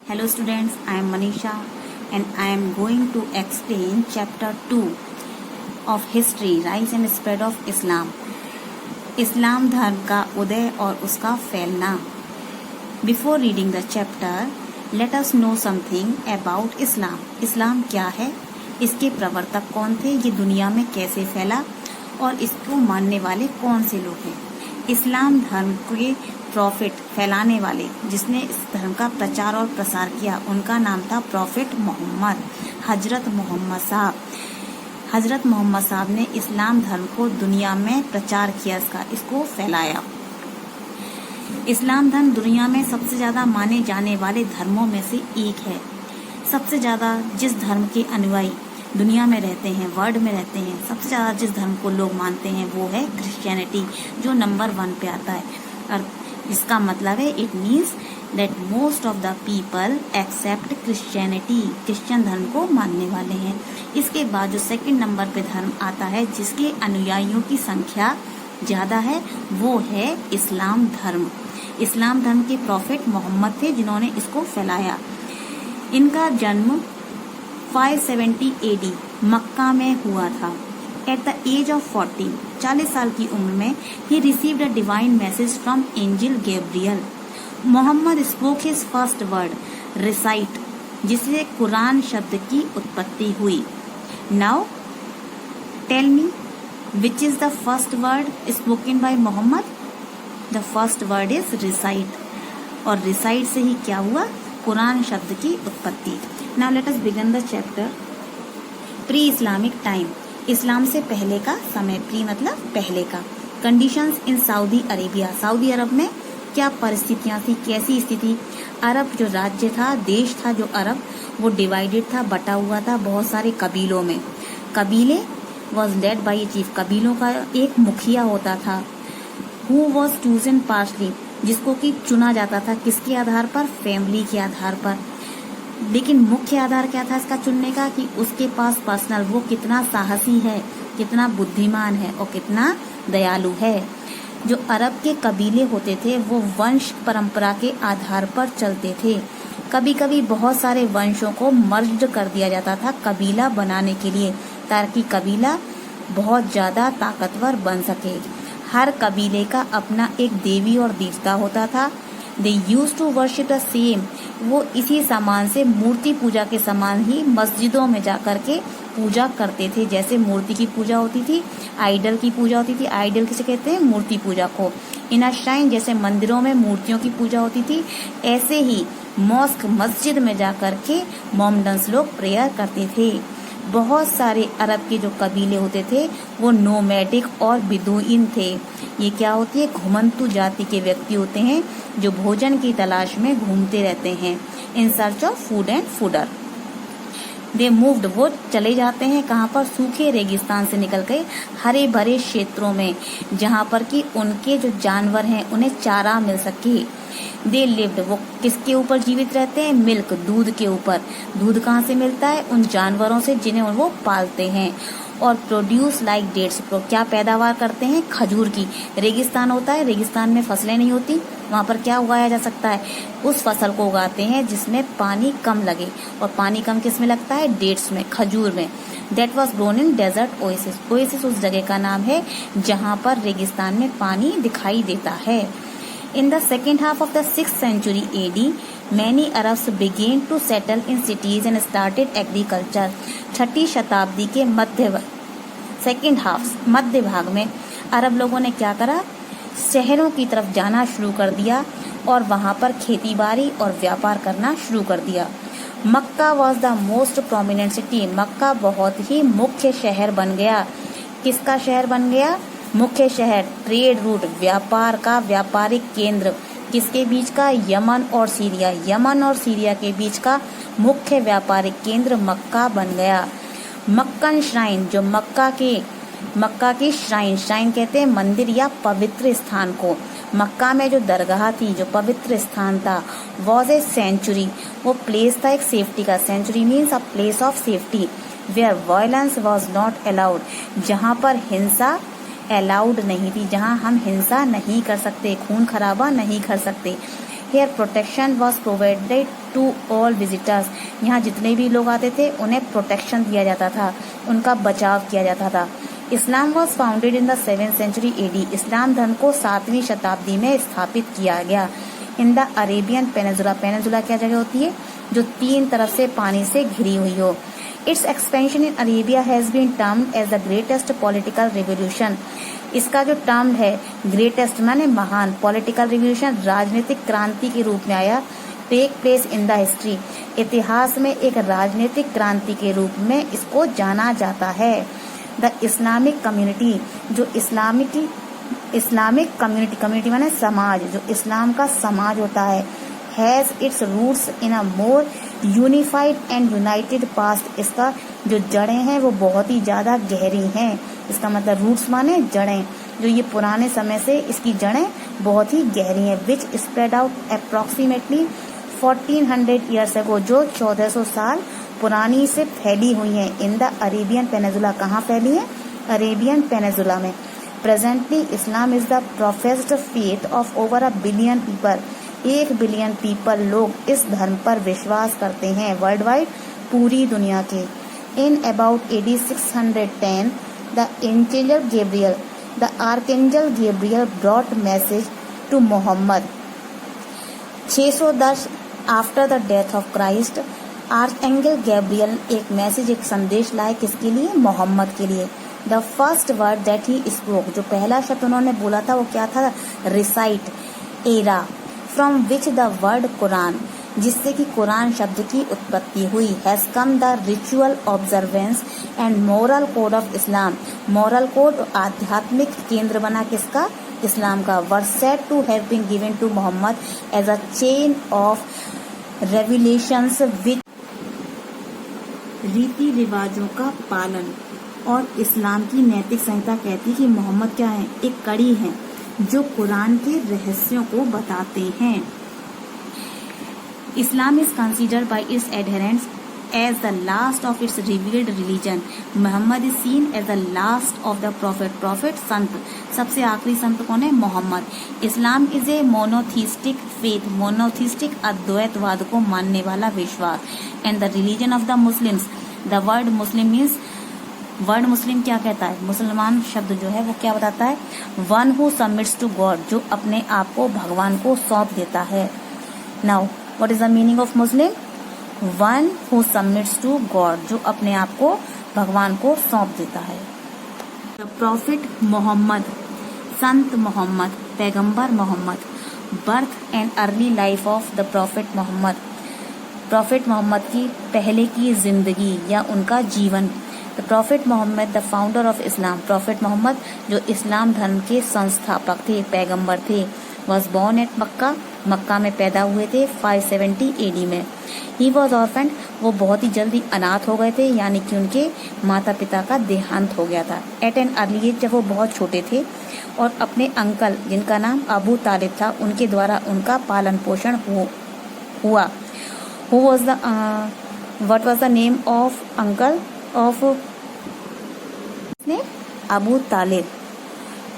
Hello students, I am Manisha and I am going to explain chapter 2 of history, rise and spread of Islam. इस्लाम धर्म का उदय और उसका फैलना. Before reading the chapter, let us know something about Islam. इस्लाम क्या है, इसके प्रवर्तक कौन थे, ये दुनिया में कैसे फैला और इसको मानने वाले कौन से लोग हैं. इस्लाम धर्म के प्रॉफिट फैलाने वाले जिसने इस धर्म का प्रचार और प्रसार किया उनका नाम था प्रॉफिट मोहम्मद. हजरत मोहम्मद साहब ने इस्लाम धर्म को दुनिया में प्रचार किया, इसको फैलाया. इस्लाम धर्म दुनिया में सबसे ज्यादा माने जाने वाले धर्मों में से एक है. सबसे ज्यादा जिस धर्म के अनुयायी दुनिया में रहते हैं, वर्ल्ड में रहते हैं, सबसे ज्यादा जिस धर्म को लोग मानते हैं वो है क्रिश्चियनिटी, जो नंबर 1 पे आता है. और इसका मतलब है it means that most of the people accept Christianity, Christian धर्म को मानने वाले हैं. इसके बाद जो सेकंड नंबर पे धर्म आता है जिसके अनुयायियों की संख्या ज्यादा है वो है इस्लाम धर्म. इस्लाम धर्म के प्रॉफिट मोहम्मद थे जिन्होंने इसको फैलाया. इनका जन्म 570 AD मक्का में हुआ था. एट द एज ऑफ 40 साल की उम्र में ही received a divine message from angel Gabriel. Mohammed spoke his first word recite, जिससे कुरान शब्द की उत्पत्ति हुई. Now tell me which is the first word spoken by Mohammed. The first word is recite, और रिसाइट से ही क्या हुआ, कुरान शब्द की उत्पत्ति. Now let us begin the chapter. Pre Islamic time, Islam से पहले का समय. प्री मतलब पहले का. Conditions in Saudi Arabia, Saudi अरब में क्या परिस्थितियां थी, कैसी स्थिति. अरब जो राज्य था, देश था जो अरब, वो डिवाइडेड था, बटा हुआ था बहुत सारे कबीलों में. कबीले वॉज लेड बाई चीफ, कबीलों का एक मुखिया होता था. हु वॉज चूजन पार्शली, जिसको कि चुना जाता था किसके आधार पर, फैमिली के आधार पर. लेकिन मुख्य आधार क्या था इसका चुनने का, कि उसके पास पर्सनल वो कितना साहसी है, कितना बुद्धिमान है और कितना दयालु है. जो अरब के कबीले होते थे वो वंश परंपरा के आधार पर चलते थे. कभी कभी बहुत सारे वंशों को मर्ज कर दिया जाता था कबीला बनाने के लिए, ताकि कबीला बहुत ज्यादा ताकतवर बन सके. हर कबीले का अपना एक देवी और देवता होता था. They use to worship the same, वो इसी सामान से मूर्ति पूजा के समान ही मस्जिदों में जाकर के पूजा करते थे. जैसे मूर्ति की पूजा होती थी, आइडल की पूजा होती थी. आइडल किसे कहते हैं, मूर्ति पूजा को. इन अ श्राइन, जैसे मंदिरों में मूर्तियों की पूजा होती थी, ऐसे ही मॉस्क मस्जिद में जाकर के मोमडन्स लोग प्रेयर करते थे. बहुत सारे अरब के जो कबीले होते थे वो नोमैडिक और बिदुइन थे. ये क्या होती है, घुमंतु जाति के व्यक्ति होते हैं जो भोजन की तलाश में घूमते रहते हैं. In search of food and fodder. They moved, वो चले जाते हैं कहाँ पर, सूखे रेगिस्तान से निकल के हरे भरे क्षेत्रों में, जहाँ पर कि उनके जो जानवर हैं उन्हें चारा मिल सके. दे लिव्ड, वो किसके ऊपर जीवित रहते हैं, मिल्क, दूध के ऊपर. दूध कहाँ से मिलता है, उन जानवरों से जिन्हें वो पालते हैं. और प्रोड्यूस लाइक डेट्स, क्या पैदावार करते हैं, खजूर की. रेगिस्तान होता है, रेगिस्तान में फसलें नहीं होती, वहाँ पर क्या उगाया जा सकता है, उस फसल को उगाते हैं जिसमें पानी कम लगे. और पानी कम किस में लगता है, डेट्स में, खजूर में. That was grown in desert oasis. Oasis उस जगह का नाम है जहाँ पर रेगिस्तान में पानी दिखाई देता है. In the second half of the 6th century AD, many Arabs began to settle in cities and started agriculture. 6ठी शताब्दी के मध्य भाग में अरब लोगों ने क्या करा, शहरों की तरफ जाना शुरू कर दिया और वहां पर खेती बाड़ी और व्यापार करना शुरू कर दिया. Mecca was the most prominent city. Mecca बहुत ही मुख्य शहर बन गया. किसका शहर बन गया, मुख्य शहर. ट्रेड रूट, व्यापार का व्यापारिक केंद्र. किसके बीच का, यमन और सीरिया. यमन और सीरिया के बीच का मुख्य व्यापारिक केंद्र मक्का बन गया. मक्कन श्राइन, जो मक्का की श्राइन कहते हैं मंदिर या पवित्र स्थान को. मक्का में जो दरगाह थी, जो पवित्र स्थान था, वॉज ए सेंचुरी, वो प्लेस था एक सेफ्टी का. Sanctuary means a place of safety. Where violence was not allowed, जहाँ पर हिंसा अलाउड नहीं थी, जहाँ हम हिंसा नहीं कर सकते, खून खराबा नहीं कर सकते. Here protection was provided to all visitors. यहाँ जितने भी लोग आते थे उन्हें प्रोटेक्शन दिया जाता था, उनका बचाव किया जाता था. Islam was founded in the 7th century AD. Islam धर्म को 7वीं शताब्दी में स्थापित किया गया. In the Arabian peninsula. Peninsula क्या जगह होती है जो 3 तरफ से पानी से घिरी हुई हो. Its expansion in Arabia has been termed as the greatest political revolution. इसका जो टर्म है ग्रेटेस्ट माने महान, पॉलिटिकल रिवोल्यूशन राजनीतिक क्रांति के रूप में आया. Take place in the history. इतिहास में एक राजनीतिक क्रांति के रूप में इसको जाना जाता है. The Islamic community. जो इस्लामिक कम्युनिटी माने समाज, जो इस्लाम का समाज होता है, has its roots in a more unified and united past. इसका जो जड़ें हैं वो बहुत ही ज्यादा गहरी हैं. इसका मतलब रूट्स माने जड़ें, जो ये पुराने समय से इसकी जड़ें बहुत ही गहरी हैं. Which spread out approximately 1400 years ago. जो 1400 साल पुरानी से फैली हुई हैं. In the Arabian peninsula. कहाँ फैली है? अरेबियन पेनिनसुला में. Presently Islam is the professed faith of over 1 billion people. 1 billion people लोग इस धर्म पर विश्वास करते हैं वर्ल्ड वाइड, पूरी दुनिया के. In about AD 610 the archangel Gabriel brought message to Muhammad. 610 after the death of Christ, archangel Gabriel एक मैसेज, एक संदेश लाए. किसके लिए? मोहम्मद के लिए. The first word that he spoke. जो पहला शब्द उन्होंने बोला था वो क्या था? Recite. Era from which the word Quran, जिससे कि कुरान शब्द की उत्पत्ति हुई. Has come the ritual observance and moral code of Islam. Moral code आध्यात्मिक केंद्र बना किसका? इस्लाम का. Were said to have been given to Mohammed as a chain of revelations which. रीति रिवाजों का पालन और इस्लाम की नैतिक संहिता कहती है कि मोहम्मद क्या है? एक कड़ी है जो कुरान के रहस्यों को बताते हैं. Islam is considered by its adherents as the last of its revealed religion. Mohammed is seen as the last of the prophet. Prophet संत, सबसे आखिरी संत कौन है? Mohammed. Islam is a monotheistic faith. Monotheistic अद्वैतवाद को मानने वाला विश्वास. And the religion of the Muslims. The word Muslim means, word Muslim क्या कहता है? मुसलमान शब्द जो है वो क्या बताता है? One who submits to God. जो अपने आप को भगवान को सौंप देता है. Now what is the meaning of Muslim? One who submits to God. जो अपने आप को भगवान को सौंप देता है. The prophet Muhammad. संत मोहम्मद, पैगंबर Muhammad. Birth and early life of the prophet Muhammad. Prophet Muhammad की पहले की जिंदगी या उनका जीवन. The prophet Muhammad the founder of Islam. Profit Mohammad जो इस्लाम धर्म के संस्थापक थे, पैगंबर थे. वॉज बॉर्न एट मक्का. मक्का में पैदा हुए थे 570 AD में. He was orphaned. वो बहुत ही जल्दी अनाथ हो गए थे, यानी कि उनके माता पिता का देहांत हो गया था. एट एन अर्ली एज, जब वो बहुत छोटे थे, और अपने अंकल जिनका नाम अबू तालिब था उनके द्वारा उनका पालन पोषण हुआ. Who was the what was the name of uncle of Abu Talib?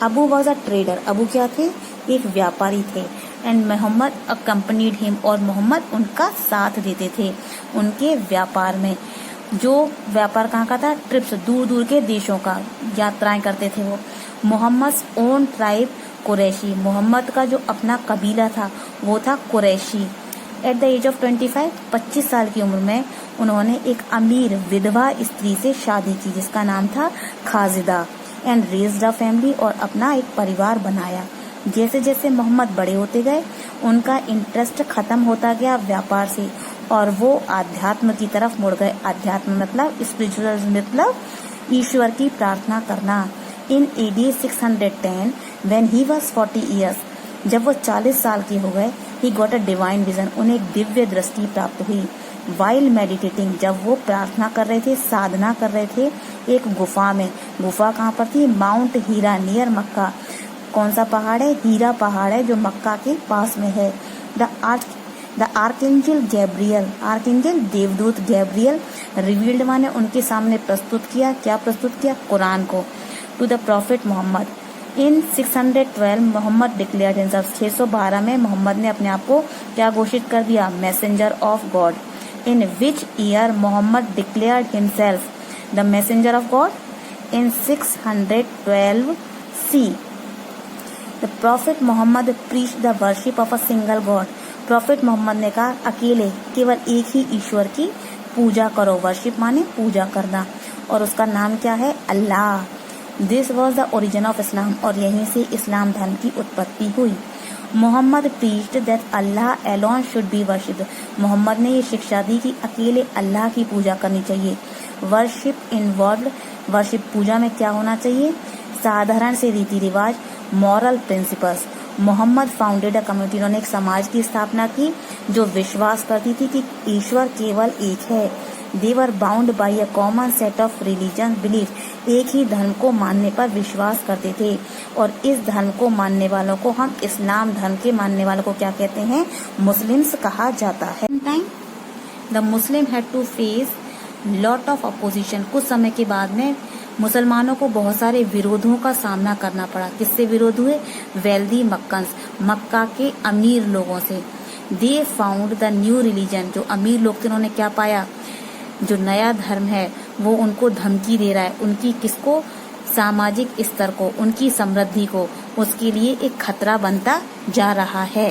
Abu was a trader. Abu क्या थे? एक व्यापारी थे. And Muhammad accompanied him. और मोहम्मद उनका साथ देते थे उनके व्यापार में. जो व्यापार कहाँ का था? ट्रिप्स, दूर दूर के देशों का यात्राएं करते थे वो. Mohammed own tribe Quraishi. Mohammed का जो अपना कबीला था वो था Quraishi. At the age of 25 साल की उम्र में उन्होंने एक अमीर विधवा स्त्री से शादी की जिसका नाम था खाजिदा. And raised a family. और अपना एक परिवार बनाया. जैसे जैसे मोहम्मद बड़े होते गए उनका इंटरेस्ट खत्म होता गया व्यापार से और वो आध्यात्म की तरफ मुड़ गए. आध्यात्म मतलब स्पिरिचुअल, मतलब ईश्वर की प्रार्थना करना. In AD 610 when he was 40 years, जब वो 40 साल के हो गए, he got a divine vision. उन्हें एक दिव्य दृष्टि प्राप्त हुई. वाइल मेडिटेटिंग, जब वो प्रार्थना कर रहे थे, साधना कर रहे थे एक गुफा में. गुफा कहाँ पर थी? माउंट हीरा नियर मक्का. कौन सा पहाड़ है? हीरा पहाड़ है जो मक्का के पास में है. The archangel Gabriel. आर्कएंजल देवदूत गैब्रियल रिवील्ड माने उनके सामने प्रस्तुत किया. क्या प्रस्तुत किया? कुरान को. To the prophet Muhammad. In 612 Muhammad declared himself, 612 में मोहम्मद ने अपने आप को क्या घोषित कर दिया? Messenger of God. In which year Muhammad declared himself the messenger of God? In 612 C. The prophet Muhammad preach the worship of a single God. Prophet Muhammad ने कहा अकेले केवल एक ही ईश्वर की पूजा करो। वर्शिप माने पूजा करना, और उसका नाम क्या है? Allah. This was the origin of Islam, और यहीं से इस्लाम धर्म की उत्पत्ति हुई। Mohammed preached that Allah alone should be worshipped. Mohammed ने ये शिक्षा दी कि अकेले अल्लाह की पूजा करनी चाहिए। वर्शिप इन्वॉल्व्ड, वर्शिप पूजा में क्या होना चाहिए? साधारण से रीति रिवाज, moral principles. Muhammad founded a community, उन्होंने एक समाज की स्थापना की जो विश्वास करती थी कि ईश्वर केवल एक है। They were bound by a common set of religion belief, एक ही धर्म को मानने पर विश्वास करते थे, और इस धर्म को मानने वालों को हम इस्लाम धर्म के मानने वालों को क्या कहते हैं? मुस्लिम्स कहा जाता है। Time the Muslim had to face lot of opposition, कुछ समय के बाद में मुसलमानों को बहुत सारे विरोधों का सामना करना पड़ा। किससे विरोध हुए? वेल्दी मक्कन्स, मक्का के अमीर लोगों से। They found the new religion, जो अमीर लोग थे उन्होंने क्या पाया? जो नया धर्म है वो उनको धमकी दे रहा है, उनकी किसको? सामाजिक स्तर को, उनकी समृद्धि को, उसके लिए एक खतरा बनता जा रहा है।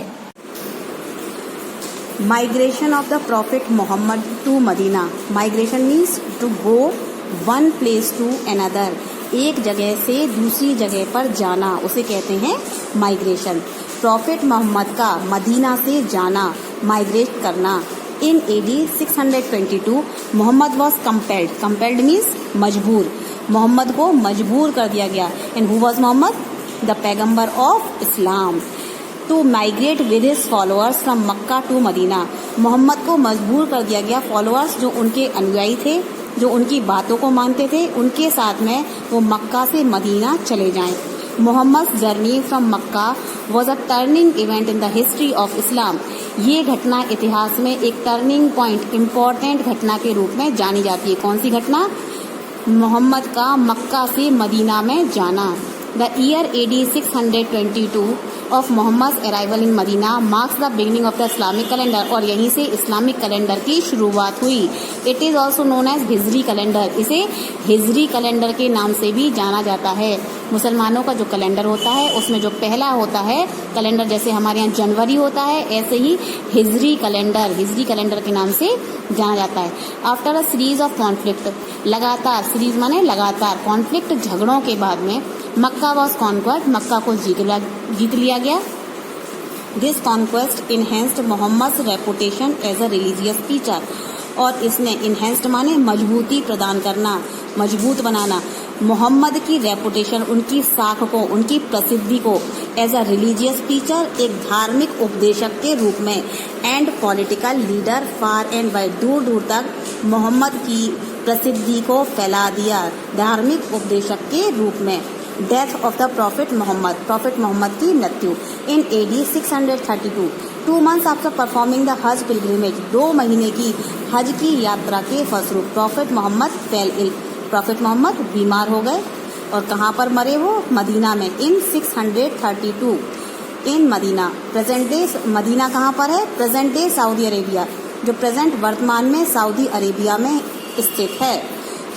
Migration of the prophet Muhammad to Medina. Migration means to go one place to another, एक जगह से दूसरी जगह पर जाना, उसे कहते हैं माइग्रेशन। प्रॉफिट मोहम्मद का मदीना से जाना, माइग्रेट करना। In AD 622 Mohammed was compelled, compelled means मजबूर, मोहम्मद को मजबूर कर दिया गया। And who was Mohammed? The पैगम्बर of Islam, to migrate with his followers from Mecca to Medina. Mohammed को मजबूर कर दिया गया, फॉलोअर्स जो उनके अनुयायी थे, जो उनकी बातों को मानते थे, उनके साथ में वो मक्का से मदीना चले जाएं। Muhammad journey from Mecca was a turning event in the history of Islam. ये घटना इतिहास में एक टर्निंग पॉइंट, इम्पोर्टेंट घटना के रूप में जानी जाती है। कौन सी घटना? मोहम्मद का मक्का से मदीना में जाना। The year AD 622 of Muhammad arrival in Medina marks the beginning of the Islamic calendar, और यहीं से इस्लामिक कैलेंडर की शुरुआत हुई। It is also known as Hijri calendar, इसे हिजरी कैलेंडर के नाम से भी जाना जाता है। मुसलमानों का जो कैलेंडर होता है उसमें जो पहला होता है कैलेंडर, जैसे हमारे यहाँ जनवरी होता है, ऐसे ही हिजरी कैलेंडर के नाम से जाना जाता है। After a series of conflict, लगातार, सीरीज माने लगातार, कॉन्फ्लिक्ट झगड़ों के बाद में मक्का वॉज कॉन्क्वर्ड, मक्का को जीत लिया गया। This conquest enhanced Muhammad reputation as a religious teacher, और इसने इनहेंस्ड माने मजबूती प्रदान करना, मजबूत बनाना, मोहम्मद की रेपुटेशन, उनकी साख को, उनकी प्रसिद्धि को, एज अ रिलीजियस टीचर, एक धार्मिक उपदेशक के रूप में, and political leader far and wide, दूर दूर तक मोहम्मद की प्रसिद्धि को फैला दिया धार्मिक उपदेशक के रूप में। Death of the prophet Muhammad, prophet Muhammad की मृत्यु in AD 632, 2 months after performing the hajj pilgrimage, 2 महीने की हज की यात्रा के फलस्वरूप prophet Muhammad fell ill, prophet Muhammad बीमार हो गए। और कहाँ पर मरे वो? मदीना में। In 632 in Medina. Present day Medina कहाँ पर है? प्रेजेंट डे सऊदी अरेबिया, जो प्रेजेंट वर्तमान में सऊदी अरेबिया में स्थित है।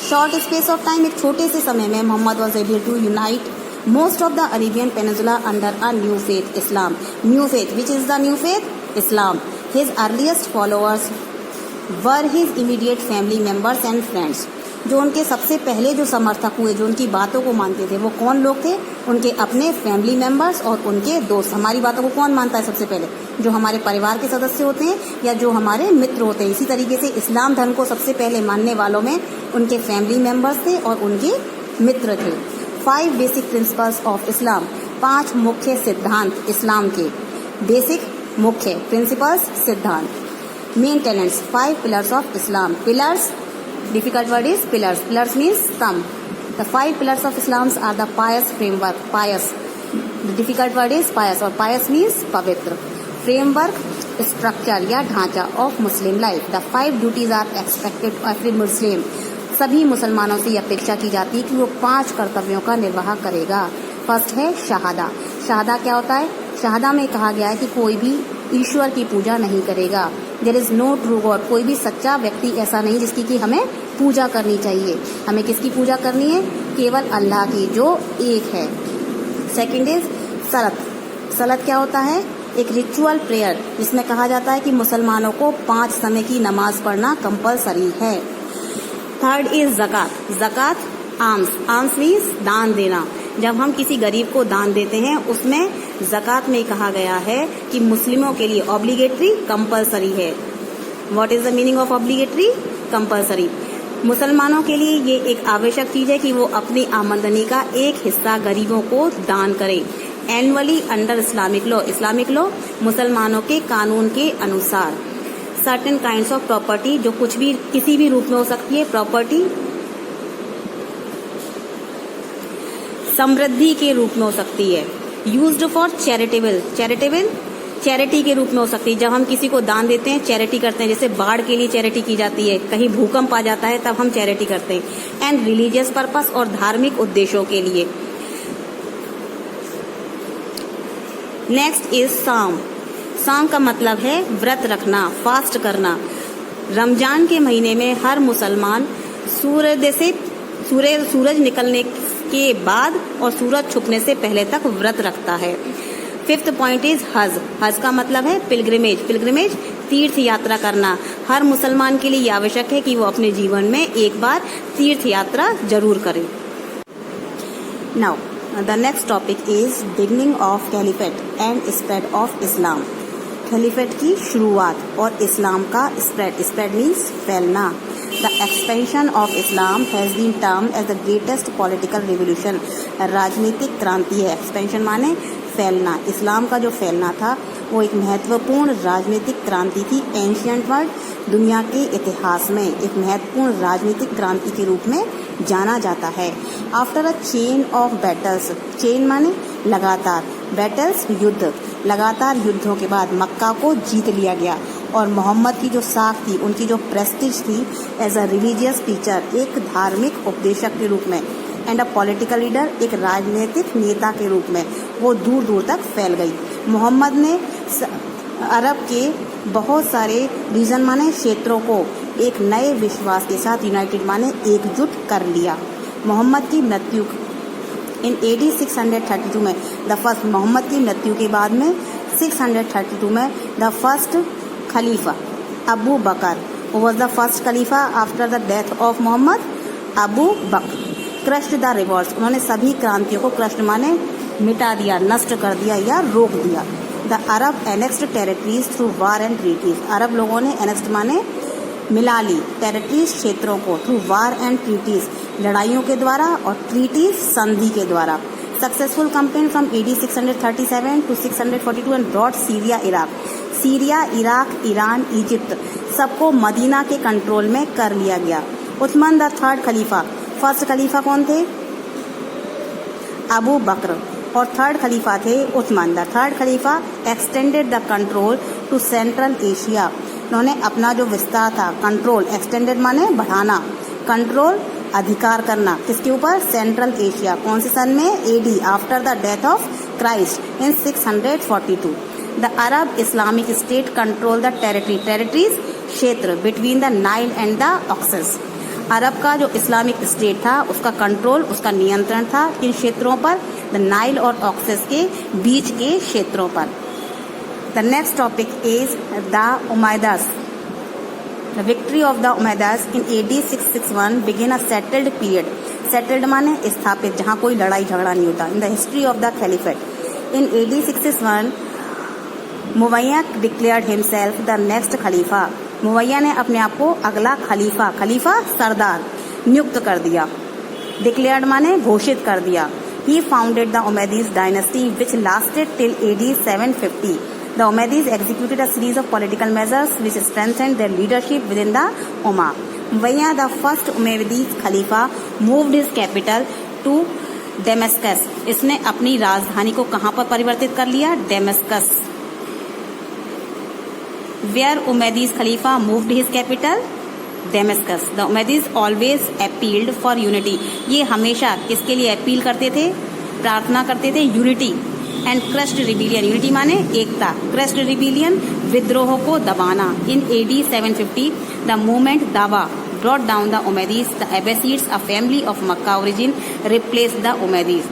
शॉर्ट स्पेस ऑफ टाइम, एक छोटे से समय में Muhammad was able to unite most of the Arabian peninsula under a new faith, Islam. New faith, which is the new faith? Islam. His earliest followers were his immediate family members and friends, जो उनके सबसे पहले जो समर्थक हुए, जो उनकी बातों को मानते थे, वो कौन लोग थे? उनके अपने फैमिली मेंबर्स और उनके दोस्त। हमारी बातों को कौन मानता है सबसे पहले? जो हमारे परिवार के सदस्य होते हैं या जो हमारे मित्र होते हैं। इसी तरीके से इस्लाम धर्म को सबसे पहले मानने वालों में उनके फैमिली मेंबर्स थे और उनके मित्र थे। 5 बेसिक प्रिंसिपल्स ऑफ इस्लाम, 5 मुख्य सिद्धांत इस्लाम के। बेसिक, मुख्य, प्रिंसिपल्स, सिद्धांत। Main tenants, 5 pillars of Islam. Pillars, difficult word is pillars. Pillars means thumb. The 5 pillars of Islam are the pious framework. Pious. The difficult word is pious, और pious means पवित्र. Framework, structure या ढांचा of Muslim life. The 5 duties are expected of every Muslim. सभी मुसलमानों से अपेक्षा की जाती है कि वो 5 कर्तव्यों का निर्वाह करेगा। फर्स्ट है शहादा। शहादा क्या होता है? शहादा में कहा गया है कि कोई भी ईश्वर की पूजा नहीं करेगा। There is no true God, कोई भी सच्चा व्यक्ति ऐसा नहीं जिसकी कि हमें पूजा करनी चाहिए। हमें किसकी पूजा करनी है? केवल अल्लाह की, जो एक है। सेकंड इज सलत। सलत क्या होता है? एक रिचुअल प्रेयर जिसमें कहा जाता है कि मुसलमानों को 5 समय की नमाज पढ़ना कंपलसरी है। थर्ड इज ज़कात। ज़कात आर्म्स। आर्म्स मीन्स दान देना। जब हम किसी गरीब को दान देते हैं उसमें ज़कात में कहा गया है कि मुस्लिमों के लिए ऑब्लिगेटरी कंपलसरी है। What is the meaning of obligatory? Compulsory. मुसलमानों के लिए ये एक आवश्यक चीज है कि वो अपनी आमदनी का एक हिस्सा गरीबों को दान करें। Annually under Islamic law. Islamic law मुसलमानों के कानून के अनुसार। सर्टेन काइंड्स ऑफ प्रॉपर्टी, जो कुछ भी किसी भी रूप में हो सकती है प्रॉपर्टी, समृद्धि के रूप में हो सकती है। Used for charitable. Charitable charity के रूप में हो सकती है। जब हम किसी को दान देते हैं, चैरिटी करते हैं, जैसे बाढ़ के लिए चैरिटी की जाती है, कहीं भूकंप आ जाता है तब हम चैरिटी करते हैं। एंड रिलीजियस पर्पस, और धार्मिक उद्देश्यों के लिए। नेक्स्ट इज साम। साम का मतलब है व्रत रखना, फास्ट करना। रमजान के महीने में हर मुसलमान सूरज निकलने के बाद और सूरज छुपने से पहले तक व्रत रखता है। फिफ्थ पॉइंट इज हज। हज का मतलब है पिलग्रिमेज। पिलग्रिमेज तीर्थ यात्रा करना। हर मुसलमान के लिए ये आवश्यक है कि वो अपने जीवन में एक बार तीर्थ यात्रा जरूर करे। Now the next topic is beginning of caliphate and spread of Islam. Caliphate की शुरुआत और इस्लाम का स्प्रेड। स्प्रेड मीन्स फैलना। The expansion of Islam has been termed as the greatest political revolution. राजनीतिक क्रांति है। एक्सपेंशन माने फैलना। इस्लाम का जो फैलना था वो एक महत्वपूर्ण राजनीतिक क्रांति थी। एंशियंट वर्ल्ड दुनिया के इतिहास में एक महत्वपूर्ण राजनीतिक क्रांति के रूप में जाना जाता है। After a chain of battles. Chain माने लगातार, बैटल्स युद्ध, लगातार युद्धों के बाद मक्का को जीत लिया गया और मोहम्मद की जो साख थी, उनकी जो प्रेस्टीज थी एज अ रिलीजियस टीचर, एक धार्मिक उपदेशक के रूप में, एंड अ पॉलिटिकल लीडर, एक राजनीतिक नेता के रूप में वो दूर दूर तक फैल गई। मोहम्मद ने अरब के बहुत सारे रीजन माने क्षेत्रों को एक नए विश्वास के साथ यूनाइटेड माने एकजुट कर लिया। मोहम्मद की मृत्यु इन AD 632 में द फर्स्ट, मोहम्मद की मृत्यु के बाद में 632 में द फर्स्ट खलीफा Abu Bakr, was the first खलीफा after the death of Muhammad, Abu Bakr, crushed the revolts. उन्होंने सभी क्रांतियों को क्रश्ड माने मिटा दिया, नष्ट कर दिया या रोक दिया। The Arab annexed territories through war and treaties. Arab लोगों ने एनेक्स्ड माने मिला ली, टेरिटरीज क्षेत्रों को, थ्रू वार एंड ट्रीटीज लड़ाइयों के द्वारा और ट्रीटीज संधि के द्वारा। Successful campaign from AD 637 to 642 and brought Syria Iraq. Syria, Iraq, Iran, Egypt सबको मदीना के कंट्रोल में कर लिया गया। उस्मान द थर्ड खलीफा। फर्स्ट खलीफा कौन थे? अबू बकर, और थर्ड खलीफा थे उस्मान। द थर्ड खलीफा extended the control to Central Asia. उन्होंने अपना जो विस्तार था, कंट्रोल, एक्सटेंडेड माने बढ़ाना, कंट्रोल अधिकार करना, किसके ऊपर? Central Asia. कौन से सन में? AD after the death of Christ in 642। The Arab Islamic state control the territories क्षेत्र between the Nile and the Oxus. Arab का जो इस्लामिक स्टेट था उसका कंट्रोल, उसका नियंत्रण था इन क्षेत्रों पर, द नाइल और ऑक्सेस के बीच के क्षेत्रों पर। The next topic is the Umayyads. The victory of the Umayyads in AD 661 begin a settled period. Settled माने स्थापित, जहाँ कोई लड़ाई झगड़ा नहीं होता। In the history of the caliphate in AD 661 Muawiya declared himself the next खलीफा। Muawiya ने अपने आप को अगला खलीफा, खलीफा सरदार, नियुक्त कर दिया। डिक्लेयर्ड माने घोषित कर दिया। He founded the Umayyad dynasty which lasted till AD 750। The Umayyads executed a series of political measures which strengthened their leadership within the Ummah. Muwayya, the first Umayyad Khalifa, moved his capital to Damascus. इसने अपनी राजधानी को कहाँ पर परिवर्तित कर लिया? Damascus. Where Umayyad Khalifa moved his capital? Damascus. The Umayyads always appealed for unity. ये हमेशा किसके लिए अपील करते थे? प्रार्थना करते थे unity and crust rebellion, unity माने एकता, क्रस्ट रिबिलियन विद्रोह को दबाना। इन AD 750 द मूवमेंट दावा brought down the Umayyads, the Abbasids, a family of Makkah origin, replaced the Umayyads.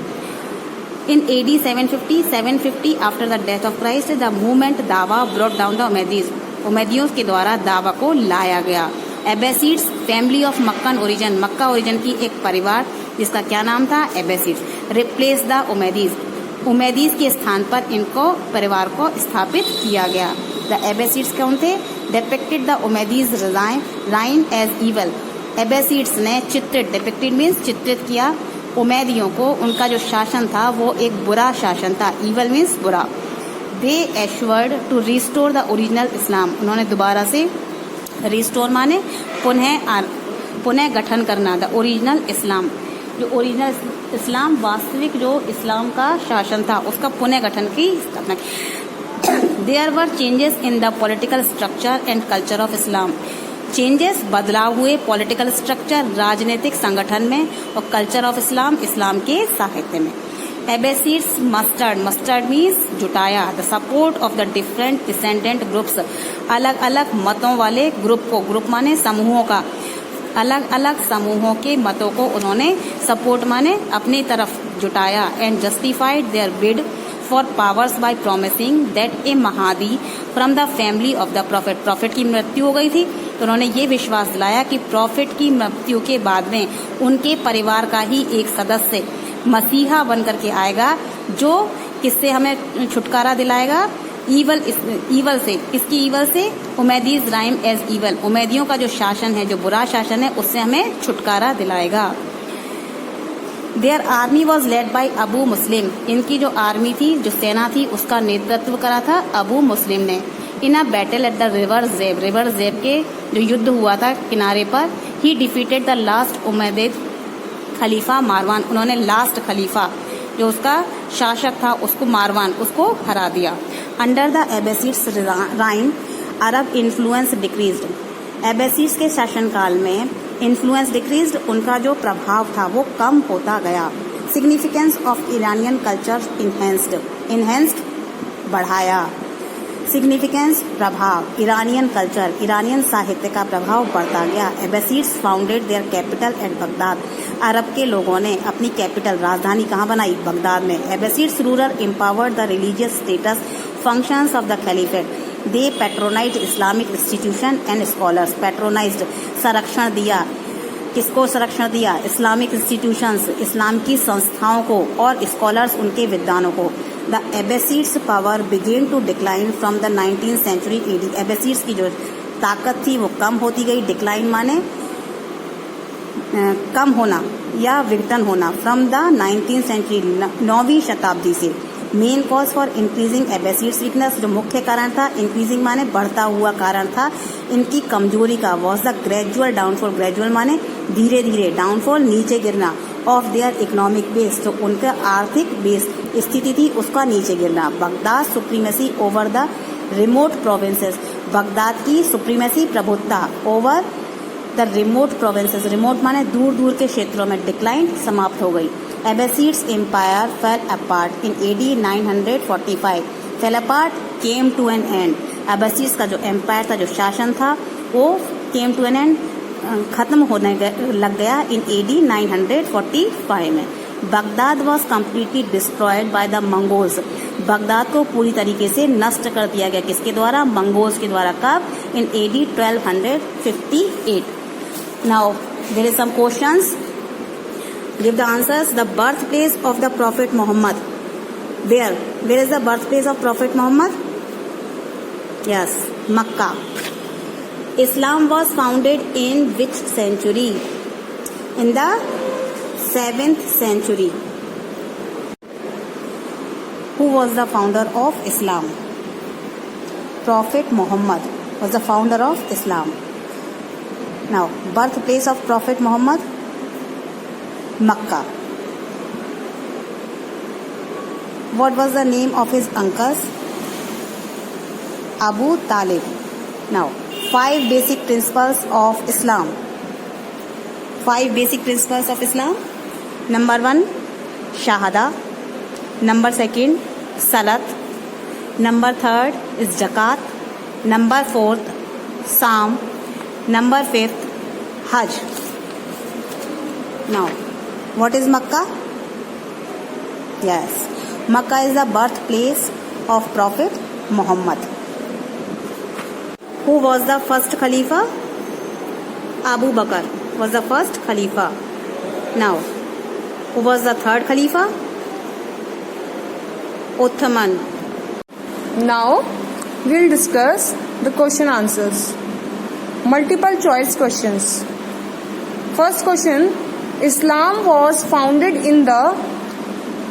In AD 750 after the death of Christ, the movement दावा brought down the Umayyads, उमैदियों के द्वारा दावा को लाया गया। Abbasids, family of Meccan origin, Mecca origin की एक परिवार जिसका क्या नाम था, Abbasids, replaced the Umayyads, उमैदीज के स्थान पर इनको परिवार को स्थापित किया गया। द एबेसिड्स कौन थे? Depicted the Umayyads reign as evil, Abbasids ने चित्रित, डिपिक्टेड मीन्स चित्रित किया उमैदियों को, उनका जो शासन था वो एक बुरा शासन था, इवल मीन्स बुरा। They assured to restore the original Islam, उन्होंने दोबारा से, रिस्टोर माने पुनः गठन करना, द ओरिजिनल इस्लाम, जो ओरिजिनल इस्लाम वास्तविक जो इस्लाम का शासन था उसका पुनः गठन की स्थापना। There were changes in the political structure and culture of Islam, changes बदलाव हुए पॉलिटिकल स्ट्रक्चर राजनीतिक संगठन में और कल्चर ऑफ इस्लाम इस्लाम के साहित्य में। एबेसिड्स मस्टर्ड मीन्स जुटाया, the support of the different descendant groups, अलग अलग मतों वाले ग्रुप को, ग्रुप माने समूहों का, अलग अलग समूहों के मतों को उन्होंने सपोर्ट माने अपनी तरफ जुटाया। And justified their bid for powers by promising that a Mahdi from the family of the prophet, prophet की मृत्यु हो गई थी तो उन्होंने ये विश्वास दिलाया कि प्रॉफिट की मृत्यु के बाद में उनके परिवार का ही एक सदस्य मसीहा बन करके आएगा जो किससे हमें छुटकारा दिलाएगा, ईवल से। किसकी ईवल से? उमैदीज राइम एज ईवल, उमैदियों का जो शासन है, जो बुरा शासन है, उससे हमें छुटकारा दिलाएगा। Their army was led by Abu Muslim, इनकी जो आर्मी थी, जो सेना थी, उसका नेतृत्व करा था अबू मुस्लिम ने। In a battle at the river Zab के जो युद्ध हुआ था किनारे पर, he defeated the last Umayyad खलीफा मारवान, उन्होंने लास्ट खलीफा जो उसका शासक था उसको मारवान, उसको हरा दिया। Under the Abbasids regime Arab influence decreased, Abbasids के शासनकाल में इन्फ्लुएंस डिक्रीज्ड, उनका जो प्रभाव था वो कम होता गया। Significance of Iranian culture enhanced बढ़ाया, सिग्निफिकेंस प्रभाव, इरानियन कल्चर, इरानियन साहित्य का प्रभाव बढ़ता गया। Abbasids founded their capital at Baghdad, अरब के लोगों ने अपनी कैपिटल राजधानी कहाँ बनाई? बगदाद में। Abbasids ruler empowered the religious status functions of the caliphate, they patronized Islamic institution and scholars, patronized संरक्षण दिया, किसको संरक्षण दिया? इस्लामिक इंस्टीट्यूशंस, इस्लाम की संस्थाओं को, और स्कॉलर्स उनके विद्वानों को। The Abbasids power began to decline from the 19th century AD, Abbasids की जो ताकत थी वो कम होती गई, डिक्लाइन माने कम होना या विघटन होना, फ्रॉम द 19th सेंचुरी 9वीं शताब्दी से। Main cause for increasing Abbasids weakness, जो मुख्य कारण था, इंक्रीजिंग माने बढ़ता हुआ कारण था इनकी कमजोरी का, was the gradual downfall, gradual माने धीरे धीरे, डाउनफॉल नीचे गिरना, ऑफ देयर इकोनॉमिक बेस, जो उनका आर्थिक बेस स्थिति थी उसका नीचे गिरना। Baghdad supremacy over the remote provinces, Baghdad की सुप्रीमेसी प्रभुत्ता over the remote provinces, remote माने दूर दूर के क्षेत्रों में, डिक्लाइन समाप्त हो गई। Abbasids empire fell apart in AD 945, fell apart, came to an end, Abbasids का जो एम्पायर था, जो शासन था, वो केम टू एन एंड, खत्म होने लग गया इन AD 945 में। Baghdad was completely destroyed by the Mongols, Baghdad को पूरी तरीके से नष्ट कर दिया गया, किसके द्वारा? मंगोल्स के द्वारा। कब? In AD 1258। Now there is some questions, give the answers. The birth place of the prophet Muhammad, where is the birth place of prophet Muhammad? Yes, Mecca. Islam was founded in which century? In the 7th century. Who was the founder of Islam? Prophet Muhammad was the founder of Islam. Now, birthplace of Prophet Muhammad? Makkah. What was the name of his uncles? Abu Talib. Now, 5 basic principles of Islam. 5 basic principles of Islam. Number 1, Shahada. Number second, Salat. Number third is Zakat. Number fourth, Saum. Number fifth, Hajj. Now, what is Makkah? Yes, Makkah is the birthplace of Prophet Muhammad. Who was the first Khalifa? Abu Bakr was the first Khalifa. Now, who was the third Khalifa? Uthman. Now we'll discuss the question answers. Multiple choice questions. First question, Islam was founded in the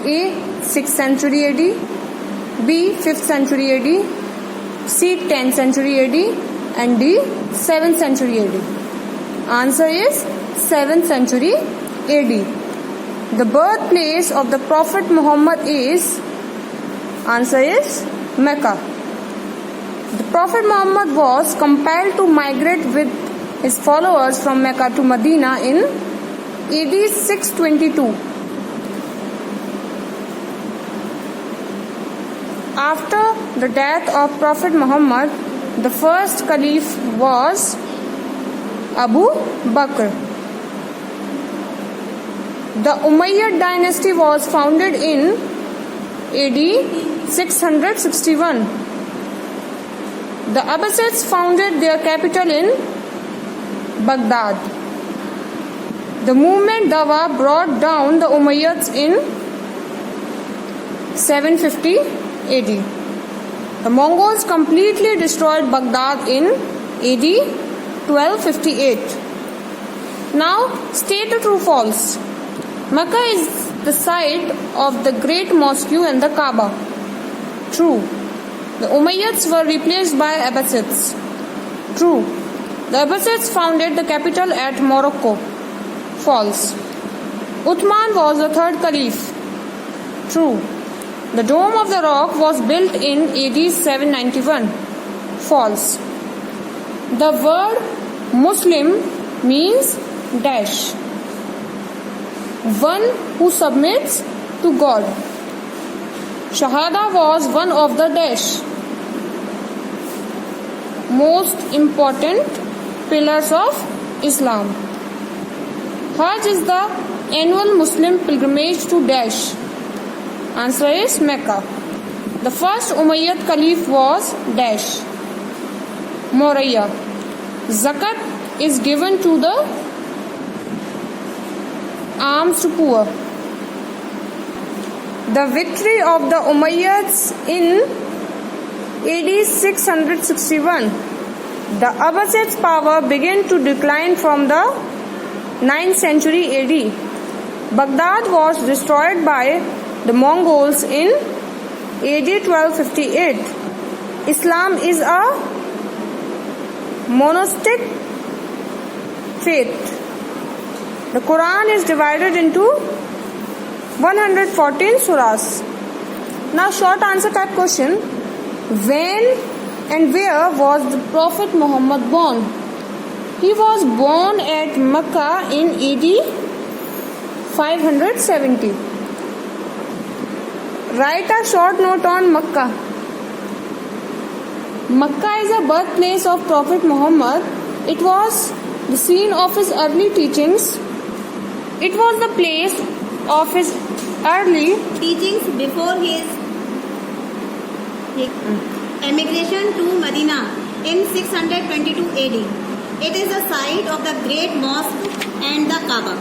A. 6th century AD, B. 5th century AD, C. 10th century AD, and D. 7th century AD. Answer is 7th century AD. The birthplace of the Prophet Muhammad is, answer is Mecca. The Prophet Muhammad was compelled to migrate with his followers from Mecca to Medina in AD 622. After the death of Prophet Muhammad, the first caliph was Abu Bakr. The Umayyad dynasty was founded in AD 661. The Abbasids founded their capital in Baghdad. The movement Dawa brought down the Umayyads in 750 AD. The Mongols completely destroyed Baghdad in AD 1258. Now, state the true false. Mecca is the site of the Great Mosque and the Kaaba. True. The Umayyads were replaced by Abbasids. True. The Abbasids founded the capital at Morocco. False. Uthman was the third caliph. True. The Dome of the Rock was built in AD 791. False. The word Muslim means dash. One who submits to God. Shahada was one of the dash most important pillars of Islam. Hajj is the annual Muslim pilgrimage to dash. Answer is Mecca. The first Umayyad Caliph was dash Moraya. Zakat is given to the alms to poor. The victory of the Umayyads in AD 661. The Abbasids' power began to decline from the 9th century AD. Baghdad was destroyed by the Mongols in AD 1258. Islam is a monastic faith. The Quran is divided into 114 surahs. Now, short answer type question. When and where was the Prophet Muhammad born? He was born at Mecca in AD 570. Write a short note on Mecca. Mecca is the birthplace of Prophet Muhammad. It was the scene of his early teachings. It was the place of his early teachings before his emigration to Medina in 622 AD. It is the site of the Great Mosque and the Kaaba.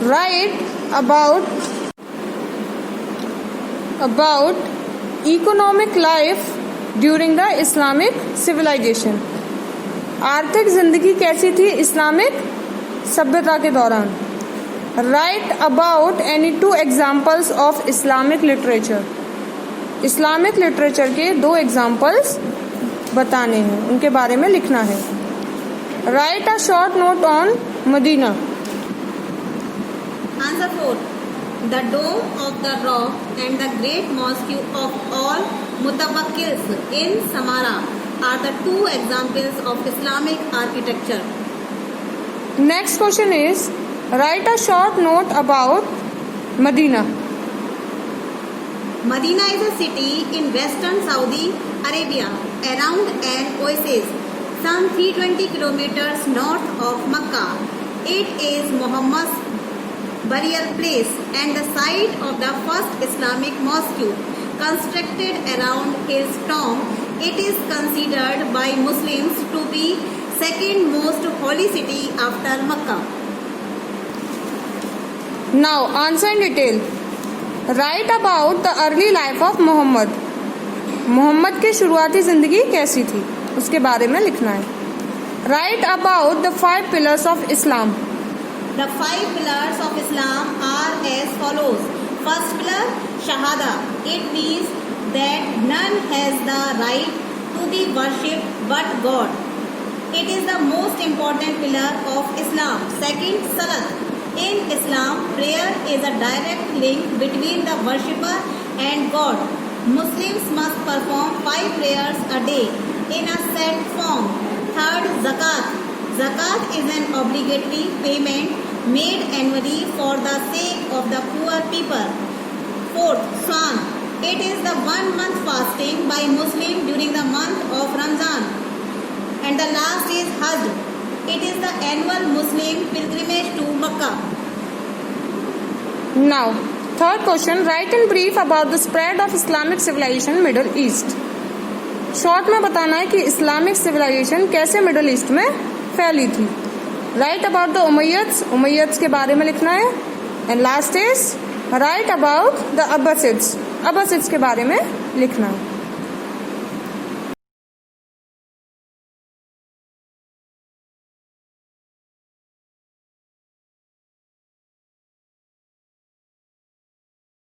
Write about economic life during the Islamic civilization. आर्थिक जिंदगी कैसी थी Islamic सभ्यता के दौरान. Write about any two examples of Islamic literature. Islamic literature के 2 examples बताने हैं, उनके बारे में लिखना है. Write a short note on Medina. Answer 4. The Dome of the Rock and the Great Mosque of all Mutawakkils in Samarra are the 2 examples of Islamic architecture. Next question is, Write a short note about Medina. Medina is a city in western Saudi Arabia, around an oasis, some 320 kilometers north of Mecca. It is Muhammad's burial place and the site of the first Islamic mosque constructed around his tomb. It is considered by Muslims to be second most holy city after Mecca. Now answer in detail. Write about the early life of Muhammad. Mohammad की शुरुआती जिंदगी कैसी थी उसके बारे में लिखना है. Write about the 5 pillars of Islam. The 5 pillars of Islam are as follows. First pillar, Shahada. It means that none has the right to be worshipped but God. It is the most important pillar of Islam. Second, Salat. In Islam, prayer is a direct link between the worshipper and God. Muslims must perform 5 prayers a day in a set form. Third, Zakat. Zakat is an obligatory payment made annually for the sake of the poor people. Fourth, Sawm. It is the 1 month fasting by Muslim during the month of Ramzan. And the last is Hajj. It is the annual Muslim pilgrimage to Mecca. Now, third question. Write in brief about the spread of Islamic civilization in Middle East. Short में बताना है कि Islamic civilisation कैसे middle east में फैली थी. Right about the उमैयद्स के बारे में लिखना है. And last is write about the Abbasids के बारे में लिखना है.